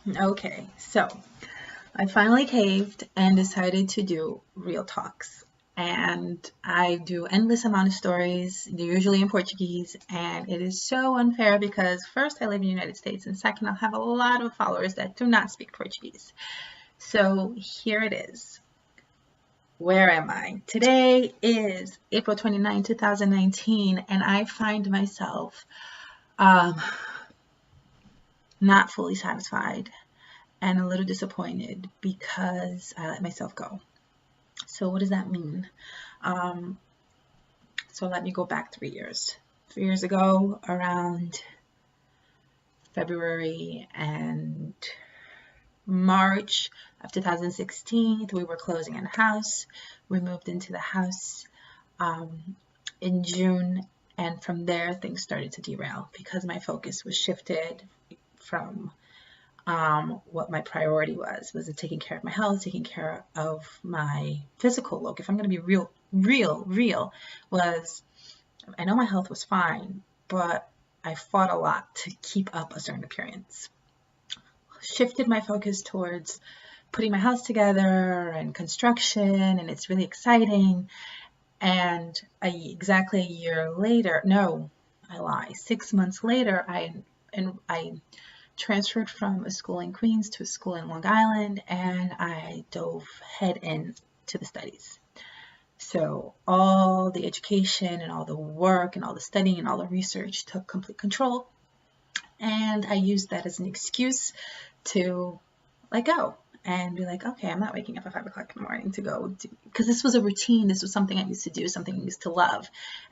Okay, so I finally caved and decided to do real talks. And I do endless amount of stories. They're usually in Portuguese, and it is so unfair because first I live in the United States, and second I'll have a lot of followers that do not speak Portuguese. So here it is. Where am I? Today is April 29, 2019, and I find myself um, not fully satisfied and a little disappointed because I let myself go. So what does that mean? Um, so let me go back 3 years. 3 years ago, around February and March of 2016, we were closing on a house. We moved into the house in June, and from there things started to derail because my focus was shifted from what my priority was it taking care of my health, taking care of my physical look. If I'm going to be real, was I know my health was fine, but I fought a lot to keep up a certain appearance. Shifted my focus towards putting my house together and construction, and it's really exciting. And exactly a year later, no, I lie, 6 months later, I transferred from a school in Queens to a school in Long Island, and I dove head in to the studies. So all the education and all the work and all the studying and all the research took complete control, and I used that as an excuse to let go and be like, okay, I'm not waking up at 5 o'clock in the morning to go do, because this was a routine. This was something I used to do, something I used to love,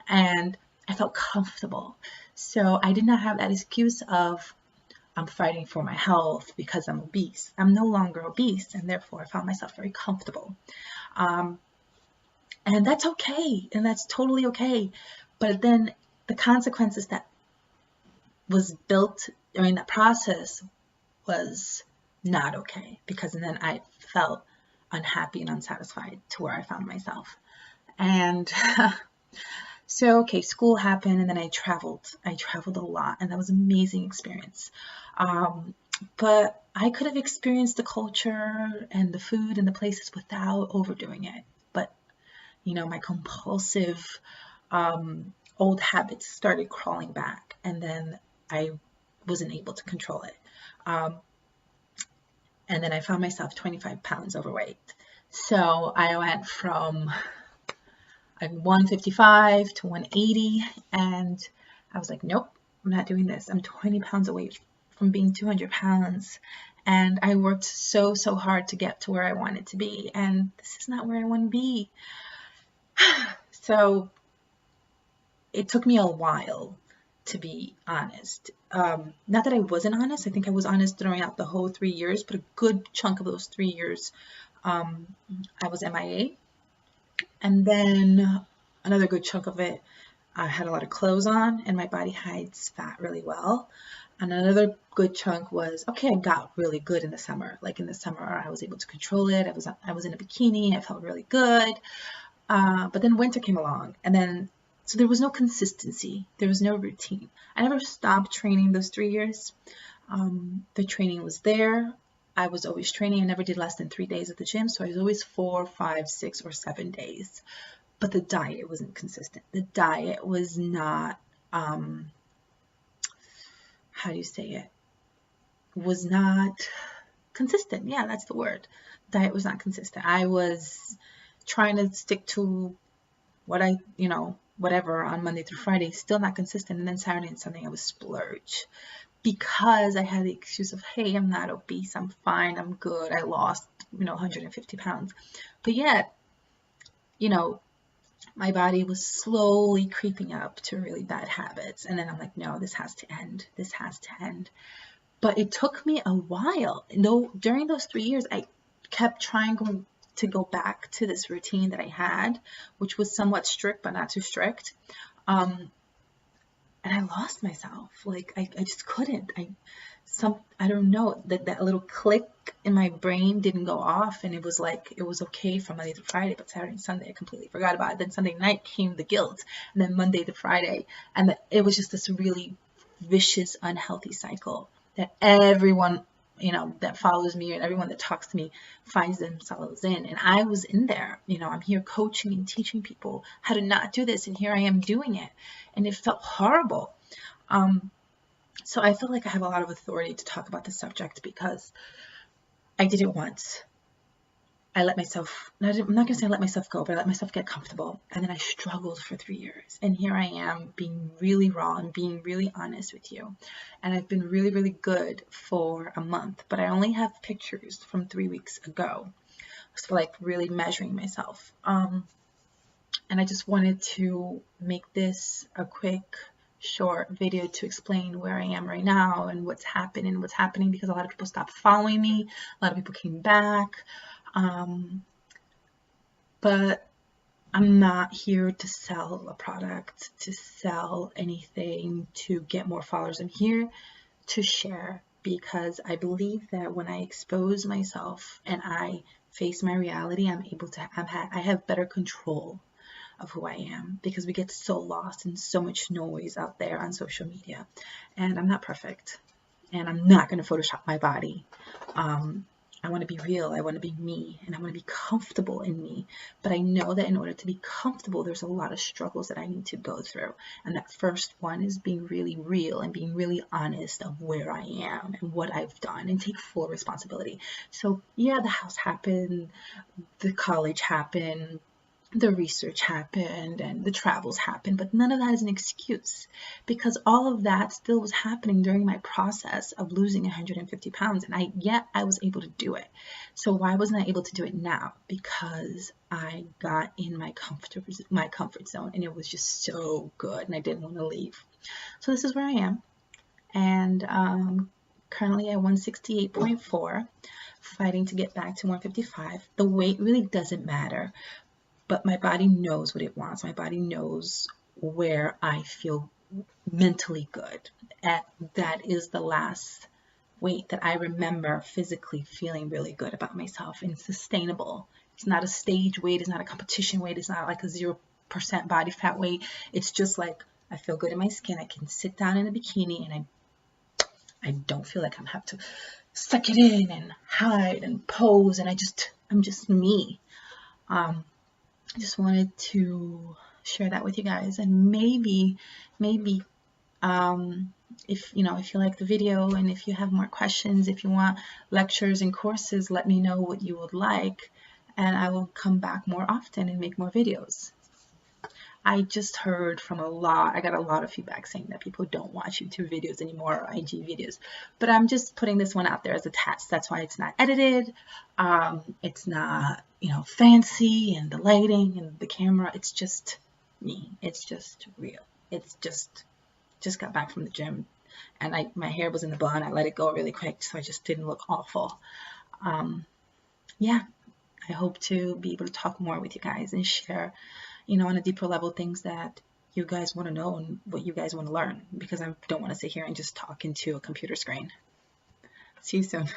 and I felt comfortable. So I did not have that excuse of I'm fighting for my health because I'm obese. I'm no longer obese, and therefore I found myself very comfortable. Um, and that's okay, and that's totally okay. But then the consequences that was built during that process was not okay, because then I felt unhappy and unsatisfied to where I found myself. And so, okay, school happened, and then I traveled. I traveled a lot, and that was an amazing experience. But I could have experienced the culture and the food and the places without overdoing it. But, my compulsive old habits started crawling back, and then I wasn't able to control it. Um, and then I found myself 25 pounds overweight. So I went from 155 to 180, and I was like, nope, I'm not doing this. I'm 20 pounds away from being 200 pounds, and I worked so hard to get to where I wanted to be, and this is not where I want to be. So it took me a while, to be honest. Not that I wasn't honest. I think I was honest throughout the whole 3 years, but a good chunk of those 3 years, I was MIA. And then another good chunk of it, I had a lot of clothes on, and my body hides fat really well. And another good chunk was, okay, I got really good in the summer. Like in the summer, I was able to control it. I was in a bikini. I felt really good. But then winter came along, and then so there was no consistency. There was no routine. I never stopped training those 3 years. The training was there. I was always training. I never did less than 3 days at the gym. So I was always 4, 5, 6, or 7 days. But the diet wasn't consistent. The diet was not, how do you say it? Was not consistent. Yeah, that's the word. Diet was not consistent. I was trying to stick to what whatever on Monday through Friday, still not consistent. And then Saturday and Sunday I was splurge because I had the excuse of, hey, I'm not obese, I'm fine, I'm good, I lost, 150 pounds. But yet, my body was slowly creeping up to really bad habits. And then I'm like, no, this has to end. This has to end. But it took me a while. During those 3 years, I kept trying to go back to this routine that I had, which was somewhat strict, but not too strict. And I lost myself. Like I just couldn't. I don't know, that little click in my brain didn't go off, and it was like it was okay from Monday to Friday, but Saturday and Sunday I completely forgot about it. Then Sunday night came the guilt, and then Monday to Friday, and it was just this really vicious, unhealthy cycle that everyone that follows me and everyone that talks to me finds themselves in. And I was in there. I'm here coaching and teaching people how to not do this, and here I am doing it, and it felt horrible. So I feel like I have a lot of authority to talk about this subject because I did it once. I let myself, I'm not going to say I let myself go, but I let myself get comfortable. And then I struggled for 3 years. And here I am being really raw and being really honest with you. And I've been really, really good for a month, but I only have pictures from 3 weeks ago. So like really measuring myself. And I just wanted to make this a quick, short video to explain where I am right now and what's happening because a lot of people stopped following me. A lot of people came back. But I'm not here to sell a product, to sell anything, to get more followers. I'm here to share because I believe that when I expose myself and I face my reality, I have better control of who I am, because we get so lost in so much noise out there on social media. And I'm not perfect, and I'm not going to Photoshop my body. I want to be real, I want to be me, and I want to be comfortable in me. But I know that in order to be comfortable, there's a lot of struggles that I need to go through. And that first one is being really real and being really honest of where I am and what I've done, and take full responsibility. So yeah, the house happened, the college happened, the research happened, and the travels happened, but none of that is an excuse, because all of that still was happening during my process of losing 150 pounds, and yet I was able to do it. So why wasn't I able to do it now? Because I got in my comfort zone, and it was just so good, and I didn't want to leave. So this is where I am, and currently at 168.4, fighting to get back to 155. The weight really doesn't matter. But my body knows what it wants. My body knows where I feel mentally good. That is the last weight that I remember physically feeling really good about myself and sustainable. It's not a stage weight. It's not a competition weight. It's not like a 0% body fat weight. It's just like I feel good in my skin. I can sit down in a bikini and I don't feel like I have to suck it in and hide and pose. And I'm just me. I just wanted to share that with you guys, and maybe if you like the video, and if you have more questions, if you want lectures and courses, let me know what you would like, and I will come back more often and make more videos. I just heard from I got a lot of feedback saying that people don't watch YouTube videos anymore, or IG videos, but I'm just putting this one out there as a test. That's why it's not edited. It's not, fancy, and the lighting and the camera. It's just me. It's just real. It's just got back from the gym, and my hair was in the bun. I let it go really quick, so I just didn't look awful. Yeah, I hope to be able to talk more with you guys and share, on a deeper level, things that you guys want to know and what you guys want to learn, because I don't want to sit here and just talk into a computer screen. See you soon.